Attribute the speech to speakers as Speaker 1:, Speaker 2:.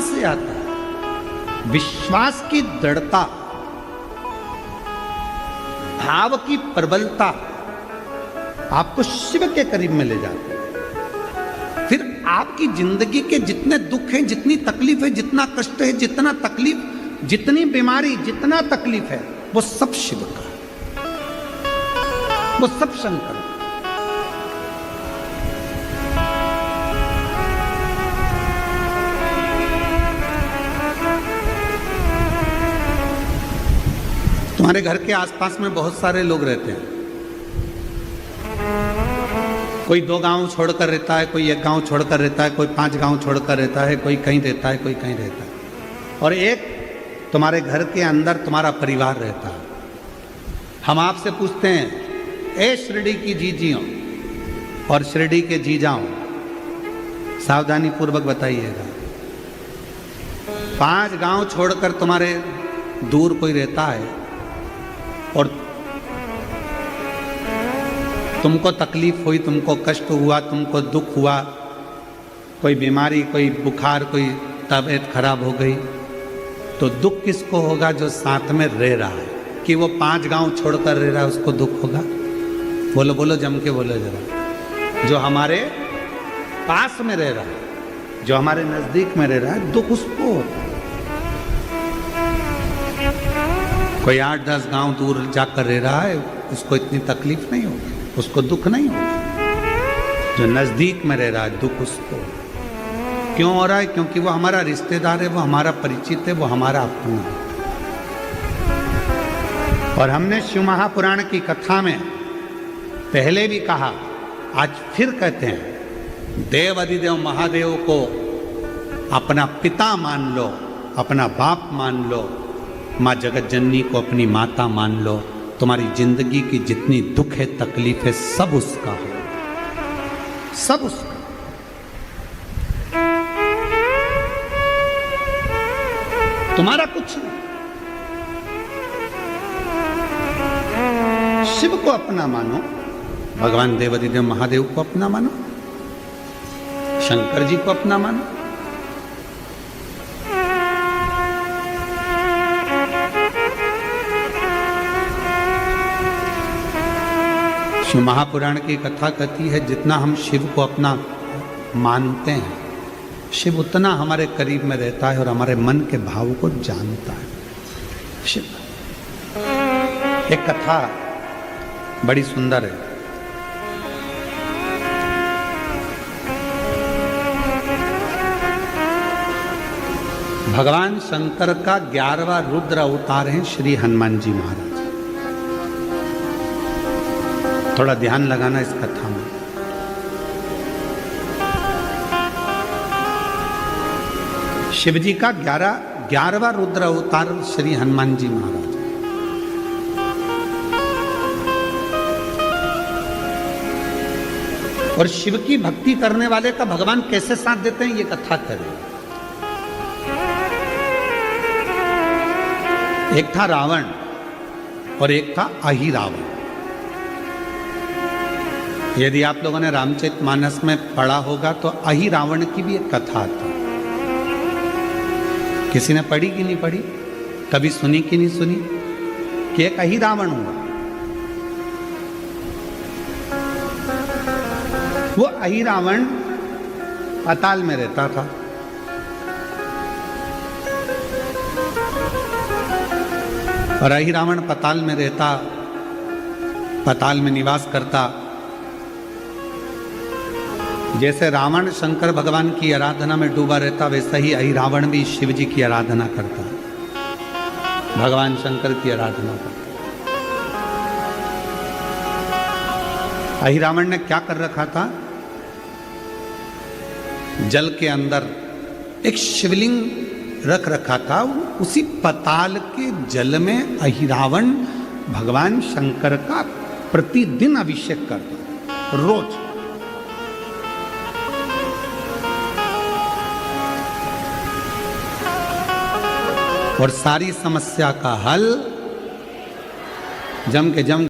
Speaker 1: से आता है। विश्वास की दृढ़ता, भाव की प्रबलता आपको शिव के करीब में ले जाती है। फिर आपकी जिंदगी के जितने दुख हैं, जितनी तकलीफ है, जितना कष्ट है, जितना तकलीफ, जितनी बीमारी, जितना तकलीफ है, वो सब शिव का, वो सब शंकर। तुम्हारे घर के आसपास में बहुत सारे लोग रहते हैं। कोई 2 गांव छोड़कर रहता है, कोई 1 गांव छोड़कर रहता है, कोई 5 गांव छोड़कर रहता है, कोई कहीं रहता है, कोई कहीं रहता है, और एक तुम्हारे घर के अंदर तुम्हारा परिवार रहता है। हम आपसे पूछते हैं, ए शिरडी की जीजियों और शिरडी के जीजाओं, सावधानी पूर्वक बताइएगा, 5 गांव छोड़कर तुम्हारे दूर कोई रहता है और तुमको तकलीफ हुई, तुमको कष्ट हुआ, तुमको दुख हुआ, कोई बीमारी, कोई बुखार, कोई तबीयत खराब हो गई, तो दुख किसको होगा? जो साथ में रह रहा है। कि वो 5 गांव छोड़कर रह रहा है उसको दुख होगा? बोलो बोलो, जम के बोलो जरा। जो हमारे पास में रह रहा है, जो हमारे नजदीक में रह रहा है, दुख उसको होता है। कोई 8-10 गांव दूर जाकर रह रहा है, उसको इतनी तकलीफ नहीं होगी, उसको दुख नहीं होगा। जो नजदीक में रह रहा है, दुख उसको क्यों हो रहा है? क्योंकि वो हमारा रिश्तेदार है, वो हमारा परिचित है, वो हमारा अपना है। और हमने शिव महापुराण की कथा में पहले भी कहा, आज फिर कहते हैं, देव अधिदेव महादेव को अपना पिता मान लो, अपना बाप मान लो, माँ जगत जननी को अपनी माता मान लो। तुम्हारी जिंदगी की जितनी दुख है, तकलीफ है, सब उसका है, सब उसका। तुम्हारा कुछ नहीं। शिव को अपना मानो, भगवान देवाधिदेव महादेव को अपना मानो, शंकर जी को अपना मानो। शिव महापुराण की कथा कहती है, जितना हम शिव को अपना मानते हैं, शिव उतना हमारे करीब में रहता है और हमारे मन के भाव को जानता है। शिव एक कथा बड़ी सुंदर है। भगवान शंकर का 11वां रुद्र अवतार है श्री हनुमान जी महाराज। थोड़ा ध्यान लगाना इस कथा में। शिव जी का 11वां रुद्र अवतार श्री हनुमान जी महाराज। और शिव की भक्ति करने वाले का भगवान कैसे साथ देते हैं, ये कथा करें। एक था रावण और एक था अहिरावण। यदि आप लोगों ने रामचरितमानस में पढ़ा होगा तो अहिरावण की भी एक कथा आती है। किसी ने पढ़ी कि नहीं पढ़ी? कभी सुनी कि नहीं सुनी? कि एक अहिरावण हुआ। वो अहिरावण पाताल में रहता था। और अहिरावण पाताल में रहता, पाताल में निवास करता। जैसे रावण शंकर भगवान की आराधना में डूबा रहता, वैसा ही अहिरावण भी शिव जी की आराधना करता, भगवान शंकर की आराधना करता। अहिरावण ने क्या कर रखा था? जल के अंदर एक शिवलिंग रख रखा था। उसी पाताल के जल में अहिरावण भगवान शंकर का प्रतिदिन अभिषेक करता, रोज। और सारी समस्या का हल जम